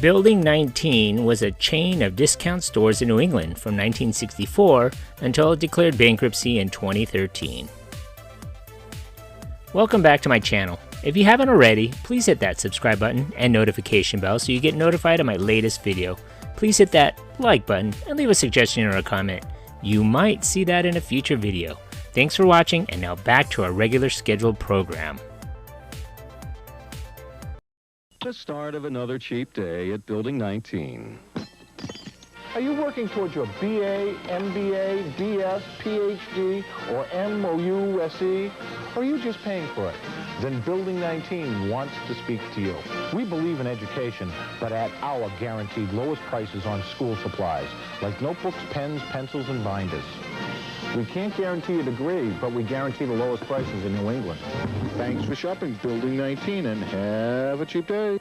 Building 19 was a chain of discount stores in New England from 1964 until it declared bankruptcy in 2013. Welcome back to my channel. If you haven't already, please hit that subscribe button and notification bell so you get notified of my latest video. Please hit that like button and leave a suggestion or a comment. You might see that in a future video. Thanks for watching, and now back to our regular scheduled program. The start of another cheap day at Building 19. Are you working towards your BA, MBA, DS, PhD, or MOUSE? Or are you just paying for it? Then Building 19 wants to speak to you. We believe in education, but at our guaranteed lowest prices on school supplies, like notebooks, pens, pencils, and binders. We can't guarantee a degree, but we guarantee the lowest prices in New England. Thanks for shopping Building 19, and have a cheap day.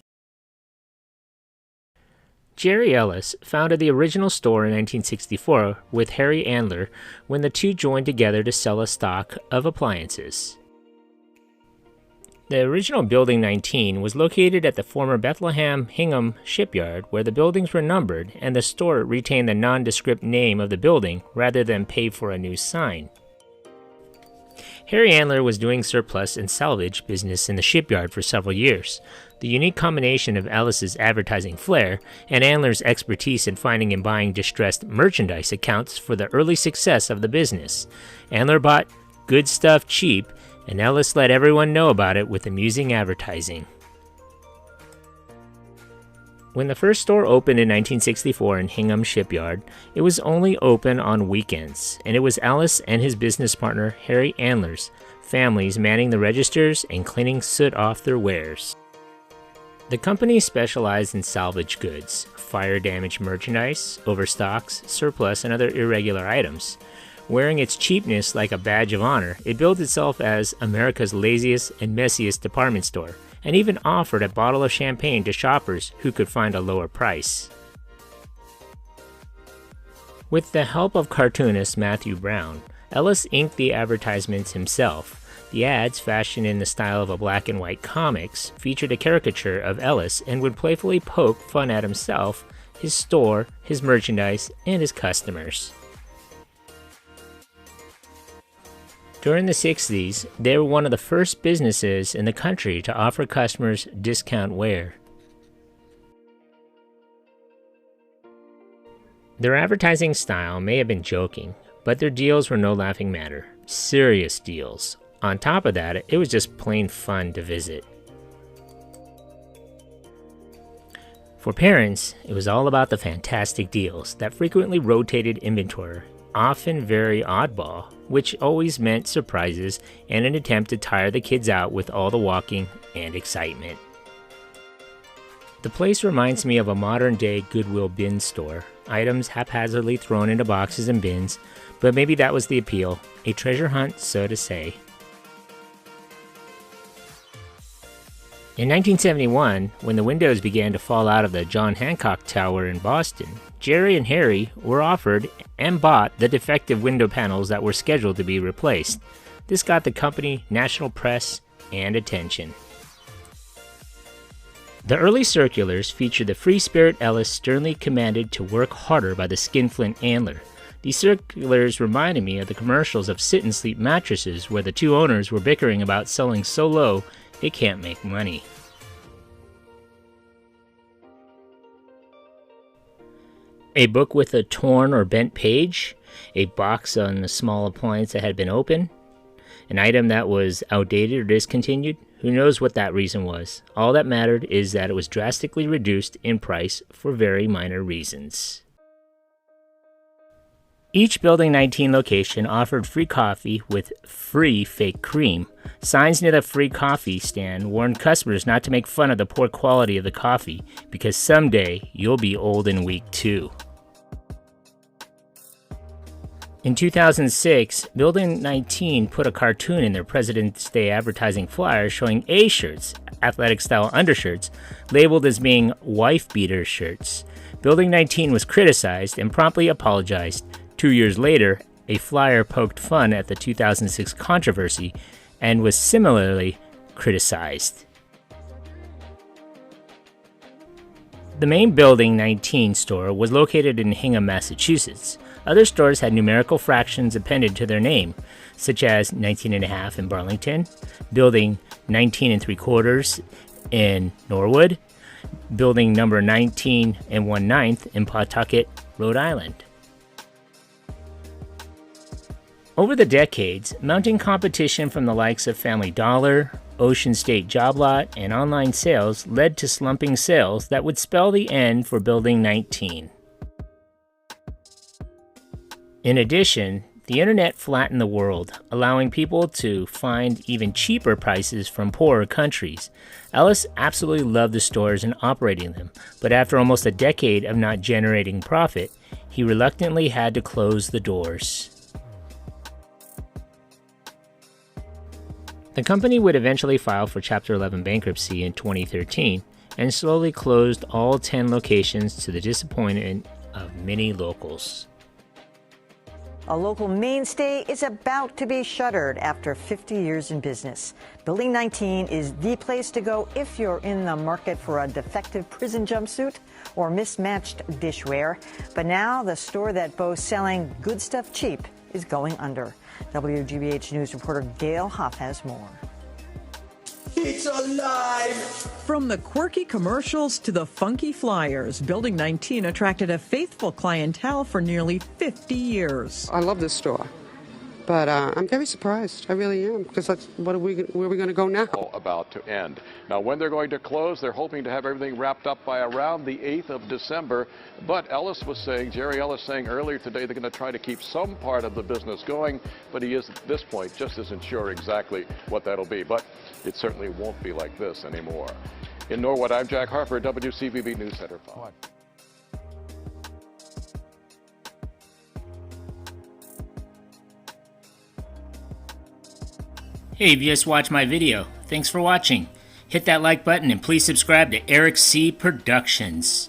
Jerry Ellis founded the original store in 1964 with Harry Andler when the two joined together to sell a stock of appliances. The original Building 19 was located at the former Bethlehem Hingham shipyard, where the buildings were numbered and the store retained the nondescript name of the building rather than pay for a new sign. Harry Andler was doing surplus and salvage business in the shipyard for several years. The unique combination of Ellis's advertising flair and Andler's expertise in finding and buying distressed merchandise accounts for the early success of the business. Andler bought good stuff cheap, and Ellis let everyone know about it with amusing advertising. When the first store opened in 1964 in Hingham Shipyard, it was only open on weekends, and it was Ellis and his business partner Harry Andler's families manning the registers and cleaning soot off their wares. The company specialized in salvage goods, fire-damaged merchandise, overstocks, surplus, and other irregular items. Wearing its cheapness like a badge of honor, it billed itself as America's laziest and messiest department store, and even offered a bottle of champagne to shoppers who could find a lower price. With the help of cartoonist Matthew Brown, Ellis inked the advertisements himself. The ads, fashioned in the style of a black and white comics, featured a caricature of Ellis and would playfully poke fun at himself, his store, his merchandise, and his customers. During the 60s, they were one of the first businesses in the country to offer customers discount wear. Their advertising style may have been joking, but their deals were no laughing matter. Serious deals. On top of that, it was just plain fun to visit. For parents, it was all about the fantastic deals that frequently rotated inventory, often very oddball, which always meant surprises and an attempt to tire the kids out with all the walking and excitement. The place reminds me of a modern-day Goodwill bin store, items haphazardly thrown into boxes and bins, but maybe that was the appeal, a treasure hunt, so to say. In 1971, when the windows began to fall out of the John Hancock Tower in Boston, Jerry and Harry were offered and bought the defective window panels that were scheduled to be replaced. This got the company national press and attention. The early circulars featured the free spirit Ellis sternly commanded to work harder by the skinflint Andler. These circulars reminded me of the commercials of sit-and-sleep mattresses where the two owners were bickering about selling so low they can't make money. A book with a torn or bent page, a box on a small appliance that had been open, an item that was outdated or discontinued. Who knows what that reason was? All that mattered is that it was drastically reduced in price for very minor reasons. Each Building 19 location offered free coffee with free fake cream. Signs near the free coffee stand warned customers not to make fun of the poor quality of the coffee, because someday you'll be old and weak too. In 2006, Building 19 put a cartoon in their President's Day advertising flyer showing A-shirts, athletic-style undershirts, labeled as being wife-beater shirts. Building 19 was criticized and promptly apologized. 2 years later, a flyer poked fun at the 2006 controversy and was similarly criticized. The main Building 19 store was located in Hingham, Massachusetts. Other stores had numerical fractions appended to their name, such as 19.5 in Burlington, Building 19 3/4 in Norwood, Building number 19 1/9 in Pawtucket, Rhode Island. Over the decades, mounting competition from the likes of Family Dollar, Ocean State Job Lot, and online sales led to slumping sales that would spell the end for Building 19. In addition, the internet flattened the world, allowing people to find even cheaper prices from poorer countries. Ellis absolutely loved the stores and operating them, but after almost a decade of not generating profit, he reluctantly had to close the doors. The company would eventually file for Chapter 11 bankruptcy in 2013 and slowly closed all 10 locations to the disappointment of many locals. A local mainstay is about to be shuttered after 50 years in business. Building 19 is the place to go if you're in the market for a defective prison jumpsuit or mismatched dishware. But now the store that boasts selling good stuff cheap is going under. WGBH News reporter Gail Huff has more. It's alive! From the quirky commercials to the funky flyers, Building 19 attracted a faithful clientele for nearly 50 years. I love this store, but I'm very surprised. I really am, because where are we going to go now? About to end. Now, when they're going to close, they're hoping to have everything wrapped up by around the 8th of December. But Jerry Ellis saying earlier today they're going to try to keep some part of the business going, but he is at this point just isn't sure exactly what that'll be. But it certainly won't be like this anymore. In Norwood, I'm Jack Harper, WCVB News Center 5. Hey, if you just watched my video, thanks for watching. Hit that like button and please subscribe to Eric C. Productions.